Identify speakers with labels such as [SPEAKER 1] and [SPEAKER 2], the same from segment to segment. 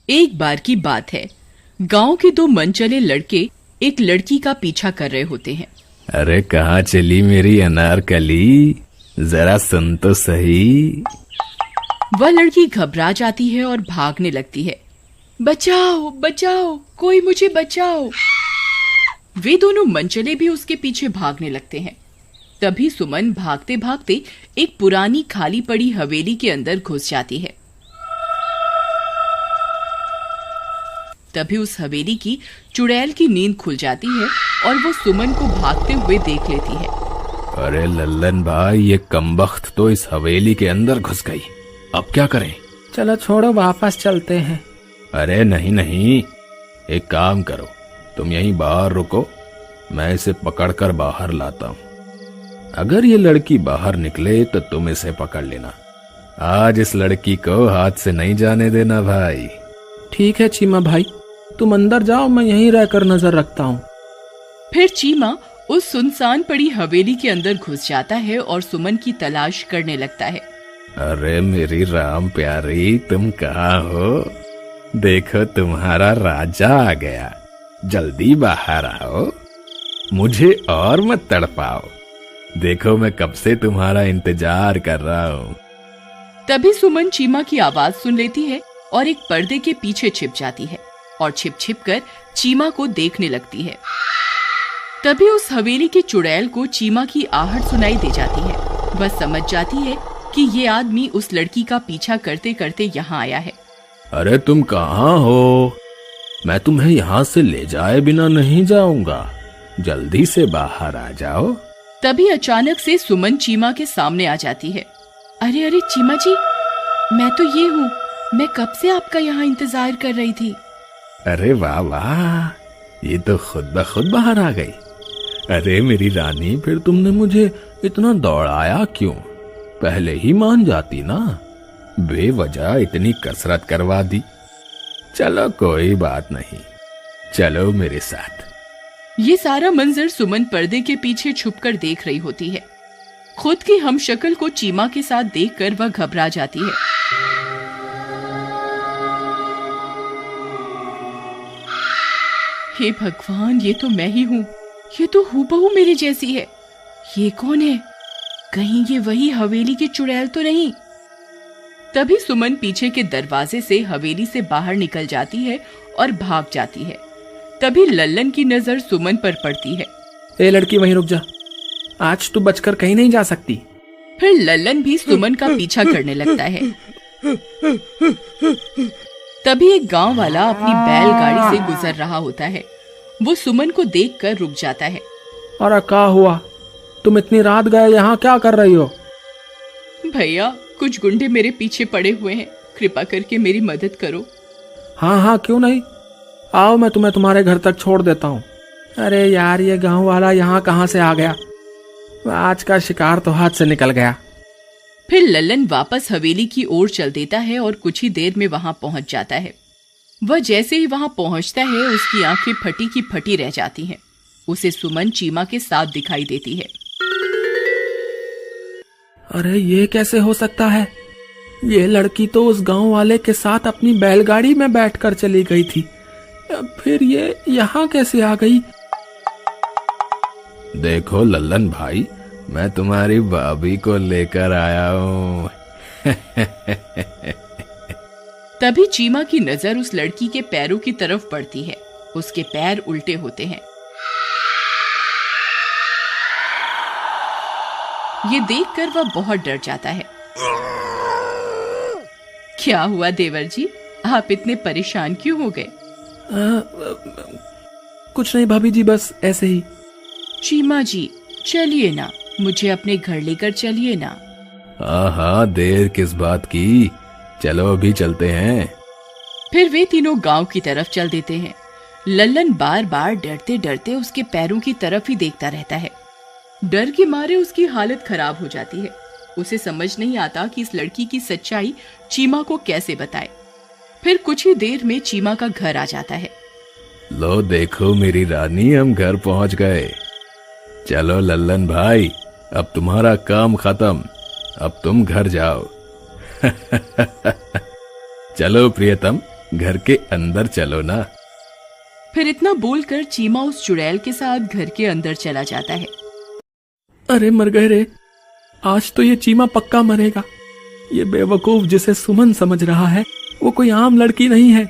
[SPEAKER 1] एक बार की बात है, गांव के दो मनचले लड़के एक लड़की का पीछा कर रहे होते हैं।
[SPEAKER 2] अरे कहाँ चली मेरी अनारकली, जरा सुन तो सही।
[SPEAKER 1] वह लड़की घबरा जाती है और भागने लगती है। बचाओ बचाओ, कोई मुझे बचाओ। वे दोनों मनचले भी उसके पीछे भागने लगते हैं। तभी सुमन भागते भागते एक पुरानी खाली पड़ी हवेली के अंदर घुस जाती है। तभी उस हवेली की चुड़ैल की नींद खुल जाती है और वो सुमन को भागते हुए देख लेती है।
[SPEAKER 2] अरे लल्लन भाई, ये कमबख्त तो इस हवेली के अंदर घुस गई, अब क्या करें?
[SPEAKER 3] चलो छोड़ो, वापस चलते हैं।
[SPEAKER 2] अरे नहीं नहीं, एक काम करो, तुम यहीं बाहर रुको, मैं इसे पकड़कर बाहर लाता हूँ। अगर ये लड़की बाहर निकले तो तुम इसे पकड़ लेना। आज इस लड़की को हाथ से नहीं जाने देना भाई।
[SPEAKER 3] ठीक है चीमा भाई, तुम अंदर जाओ, मैं यहीं रहकर नजर रखता हूँ।
[SPEAKER 1] फिर चीमा उस सुनसान पड़ी हवेली के अंदर घुस जाता है और सुमन की तलाश करने लगता है।
[SPEAKER 2] अरे मेरी राम प्यारी, तुम कहाँ हो? देखो तुम्हारा राजा आ गया, जल्दी बाहर आओ, मुझे और मत तड़पाओ। देखो मैं कब से तुम्हारा इंतजार कर रहा हूँ।
[SPEAKER 1] तभी सुमन चीमा की आवाज सुन लेती है और एक पर्दे के पीछे छिप जाती है और छिप छिप कर चीमा को देखने लगती है। तभी उस हवेली के चुड़ैल को चीमा की आहट सुनाई दे जाती है। वह समझ जाती है कि ये आदमी उस लड़की का पीछा करते करते यहाँ आया है।
[SPEAKER 2] अरे तुम कहाँ हो? मैं तुम्हें यहाँ से ले जाए बिना नहीं जाऊंगा, जल्दी से बाहर आ जाओ।
[SPEAKER 1] तभी अचानक से सुमन चीमा के सामने आ जाती है। अरे अरे चीमा जी, मैं तो ये हूँ, मैं कब से आपका यहाँ इंतजार कर रही थी।
[SPEAKER 2] अरे वाह वाह, ये तो खुद ब खुद बाहर आ गई। अरे मेरी रानी, फिर तुमने मुझे इतना दौड़ाया क्यों? पहले ही मान जाती ना, बेवजह इतनी कसरत करवा दी। चलो कोई बात नहीं, चलो मेरे साथ।
[SPEAKER 1] ये सारा मंजर सुमन पर्दे के पीछे छुपकर देख रही होती है। खुद की हमशक्ल को चीमा के साथ देखकर वह घबरा जाती है। हे भगवान, ये तो मैं ही हूँ, ये तो हूबहू मेरे जैसी है। ये कौन है? कहीं ये वही हवेली की चुड़ैल तो नहीं? तभी सुमन पीछे के दरवाजे से हवेली से बाहर निकल जाती है और भाग जाती है। तभी लल्लन की नजर सुमन पर पड़ती है।
[SPEAKER 3] ए लड़की, वहीं रुक जा, आज तू बचकर कहीं नहीं जा सकती।
[SPEAKER 1] फिर लल्लन भी सुमन का पीछा करने लगता है। तभी एक गांव वाला अपनी बैलगाड़ी से गुजर रहा होता है। वो सुमन को देखकर रुक जाता है।
[SPEAKER 3] और क्या हुआ? तुम इतनी रात गए यहाँ क्या कर रही हो?
[SPEAKER 1] भैया, कुछ गुंडे मेरे पीछे पड़े हुए हैं, कृपा करके मेरी मदद करो।
[SPEAKER 3] हाँ हाँ, क्यों नहीं, आओ, मैं तुम्हें तुम्हारे घर तक छोड़ देता हूँ। अरे यार, ये गांव वाला यहाँ कहाँ से आ गया? आज का शिकार तो हाथ से निकल गया।
[SPEAKER 1] फिर लल्लन वापस हवेली की ओर चल देता है और कुछ ही देर में वहां पहुंच जाता है। वह जैसे ही वहां पहुंचता है, उसकी आंखें फटी की फटी रह जाती हैं। उसे सुमन चीमा के साथ दिखाई देती है।
[SPEAKER 3] अरे ये कैसे हो सकता है? ये लड़की तो उस गांव वाले के साथ अपनी बैलगाड़ी में बैठकर चली गई थी, फिर ये यहाँ कैसे आ गई?
[SPEAKER 2] देखो लल्लन भाई, मैं तुम्हारी भाभी को लेकर आया हूँ।
[SPEAKER 1] तभी चीमा की नजर उस लड़की के पैरों की तरफ पड़ती है। उसके पैर उल्टे होते हैं। ये देखकर वह बहुत डर जाता है। क्या हुआ देवर जी, आप इतने परेशान क्यों हो गए?
[SPEAKER 3] कुछ नहीं भाभी जी, बस ऐसे ही।
[SPEAKER 1] चीमा जी, चलिए ना, मुझे अपने घर लेकर चलिए ना।
[SPEAKER 2] हाँ, देर किस बात की, चलो अभी चलते हैं।
[SPEAKER 1] फिर वे तीनों गांव की तरफ चल देते हैं। लल्लन बार बार डरते डरते उसके पैरों की तरफ ही देखता रहता है। डर के मारे उसकी हालत खराब हो जाती है। उसे समझ नहीं आता कि इस लड़की की सच्चाई चीमा को कैसे बताए। फिर कुछ ही देर में चीमा का घर आ जाता है।
[SPEAKER 2] लो देखो मेरी रानी, हम घर पहुंच गए। चलो लल्लन भाई, अब तुम्हारा काम खत्म, अब तुम घर जाओ। चलो प्रियतम, घर के अंदर चलो ना।
[SPEAKER 1] फिर इतना बोलकर चीमा उस चुड़ैल के साथ घर के अंदर चला जाता है।
[SPEAKER 3] अरे मर गए रे, आज तो ये चीमा पक्का मरेगा। ये बेवकूफ जिसे सुमन समझ रहा है वो कोई आम लड़की नहीं है,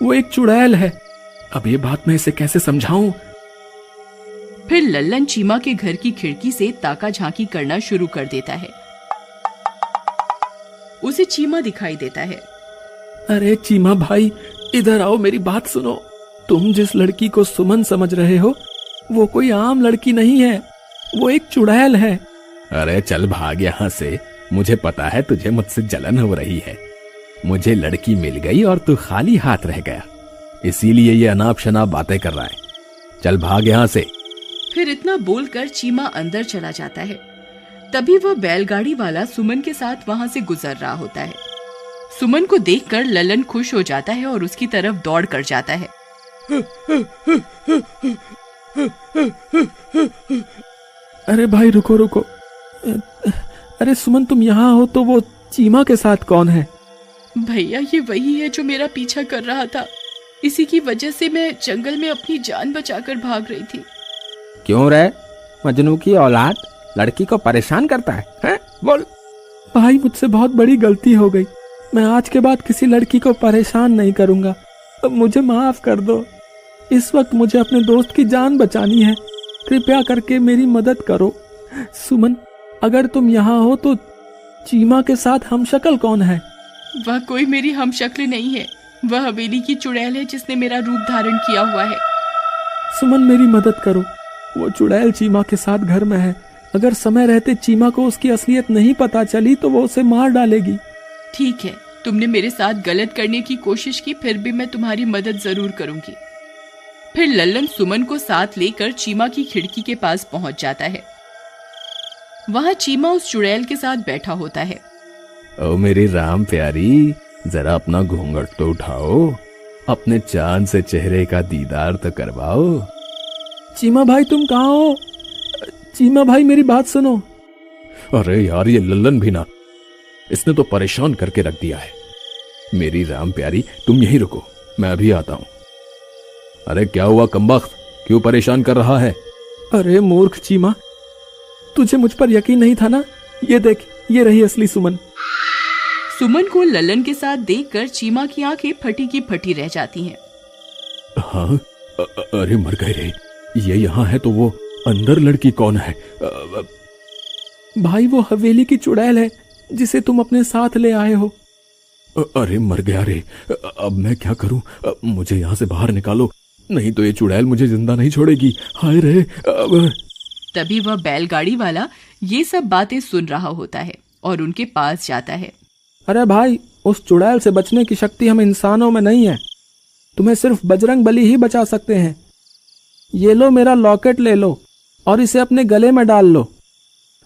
[SPEAKER 3] वो एक चुड़ैल है। अब ये बात मैं इसे कैसे समझाऊं?
[SPEAKER 1] फिर लल्लन चीमा के घर की खिड़की से ताका झांकी करना शुरू कर देता है। उसे चीमा दिखाई देता है।
[SPEAKER 3] अरे चीमा भाई, इधर आओ, मेरी बात सुनो। तुम जिस लड़की को सुमन समझ रहे हो वो कोई आम लड़की नहीं है, वो एक चुड़ैल है।
[SPEAKER 2] अरे चल भाग यहाँ से, मुझे पता है तुझे मुझसे जलन हो रही है। मुझे लड़की मिल गई और तू खाली हाथ रह गया, इसीलिए ये अनाप शनाप बातें कर रहा है। चल भाग यहाँ से।
[SPEAKER 1] फिर इतना बोलकर चीमा अंदर चला जाता है। तभी वह बैलगाड़ी वाला सुमन के साथ वहां से गुजर रहा होता है। सुमन को देखकर ललन खुश हो जाता है और उसकी तरफ दौड़ कर जाता है।
[SPEAKER 3] अरे भाई रुको रुको, अरे सुमन तुम यहाँ हो तो वो चीमा के साथ कौन है?
[SPEAKER 1] भैया ये वही है जो मेरा पीछा कर रहा था, इसी की वजह से मैं जंगल में अपनी जान बचाकर भाग रही थी।
[SPEAKER 3] क्यों रे, मजनू की औलाद लड़की को परेशान करता है? बोल। भाई मुझसे बहुत बड़ी गलती हो गई, मैं आज के बाद किसी लड़की को परेशान नहीं करूंगा, अब मुझे माफ कर दो। इस वक्त मुझे अपने दोस्त की जान बचानी है, कृपया करके मेरी मदद करो। सुमन, अगर तुम यहाँ हो तो चीमा के साथ हमशक्ल कौन है?
[SPEAKER 1] वह कोई मेरी हमशक्ल नहीं है, वह हवेली की चुड़ैल है जिसने मेरा रूप धारण किया हुआ है।
[SPEAKER 3] सुमन मेरी मदद करो, वो चुड़ैल चीमा के साथ घर में है। अगर समय रहते चीमा को उसकी असलियत नहीं पता चली तो वो उसे मार डालेगी।
[SPEAKER 1] ठीक है, तुमने मेरे साथ गलत करने की कोशिश की, फिर भी मैं तुम्हारी मदद जरूर करूंगी। फिर लल्लन सुमन को साथ लेकर चीमा की खिड़की के पास पहुंच जाता है। वहां चीमा उस चुड़ैल के साथ बैठा होता है।
[SPEAKER 2] ओ मेरी राम प्यारी, जरा अपना घूंघट तो उठाओ, अपने चांद से चेहरे का दीदार तो करवाओ।
[SPEAKER 3] चीमा भाई तुम कहाँ हो? चीमा भाई मेरी बात सुनो।
[SPEAKER 2] अरे यार ये लल्लन भी ना, इसने तो परेशान करके रख दिया है। मेरी राम प्यारी तुम यहीं रुको, मैं अभी आता हूं। अरे क्या हुआ कमबख्त, क्यों परेशान कर रहा है?
[SPEAKER 3] अरे मूर्ख चीमा, तुझे मुझ पर यकीन नहीं था ना? ये देख, ये रही असली सुमन।
[SPEAKER 1] सुमन को लल्लन के साथ देखकर चीमा की आंखें फटी की फटी रह जाती हैं।
[SPEAKER 2] हाँ, अरे मर गए रे, ये यहाँ है तो वो अंदर लड़की कौन है?
[SPEAKER 3] भाई वो हवेली की चुड़ैल है जिसे तुम अपने साथ ले आए हो।
[SPEAKER 2] अरे मर गया रे, अब मैं क्या करूं? मुझे यहाँ से बाहर निकालो, नहीं तो ये चुड़ैल मुझे जिंदा नहीं छोड़ेगी। हाय रे।
[SPEAKER 1] तभी वह बैलगाड़ी वाला ये सब बातें सुन रहा होता है और उनके पास जाता है।
[SPEAKER 3] अरे भाई, उस चुड़ैल से बचने की शक्ति हम इंसानों में नहीं है, तुम्हें सिर्फ बजरंग बली ही बचा सकते हैं। ये लो मेरा लॉकेट ले लो और इसे अपने गले में डाल लो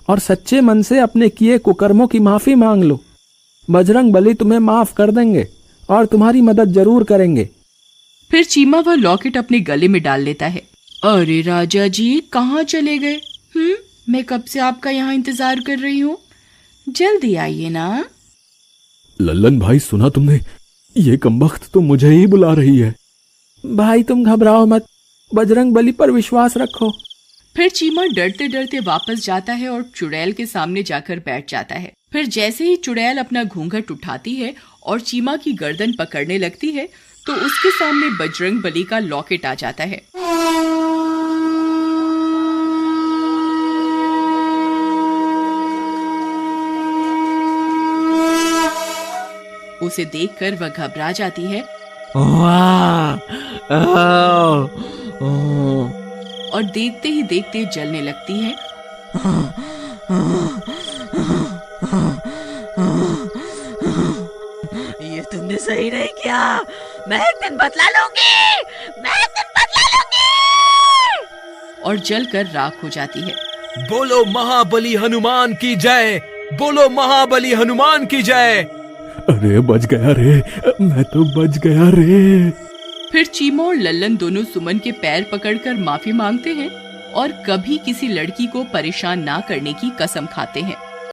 [SPEAKER 3] और सच्चे मन से अपने किए कुकर्मों की माफी मांग लो। बजरंग बली तुम्हें माफ कर देंगे और तुम्हारी मदद जरूर करेंगे।
[SPEAKER 1] फिर चीमा वह लॉकेट अपने गले में डाल लेता है। अरे राजा जी कहाँ चले गए? मैं कब से आपका यहाँ इंतजार कर रही हूँ, जल्दी आइए ना।
[SPEAKER 2] लल्लन भाई सुना तुमने, ये कमबख्त तो मुझे ही बुला रही है।
[SPEAKER 3] भाई तुम घबराओ मत, बजरंग बली पर विश्वास रखो।
[SPEAKER 1] फिर चीमा डरते डरते वापस जाता है और चुड़ैल के सामने जाकर बैठ जाता है। फिर जैसे ही चुड़ैल अपना घूंघट उठाती है और चीमा की गर्दन पकड़ने लगती है तो उसके सामने बजरंग बली का लॉकेट आ जाता है। उसे देखकर वह घबरा जाती है और देखते ही देखते जलने लगती है।
[SPEAKER 4] ये तुमने सही नहीं किया, मैं एक दिन बदला लूंगी, मैं एक दिन बदला लूंगी।
[SPEAKER 1] और जलकर राख हो जाती है।
[SPEAKER 2] बोलो महाबली हनुमान की जय, बोलो महाबली हनुमान की जय। अरे बच गया रे, मैं तो बच गया रे।
[SPEAKER 1] फिर चीमा और लल्लन दोनों सुमन के पैर पकड़कर माफी मांगते हैं और कभी किसी लड़की को परेशान ना करने की कसम खाते हैं।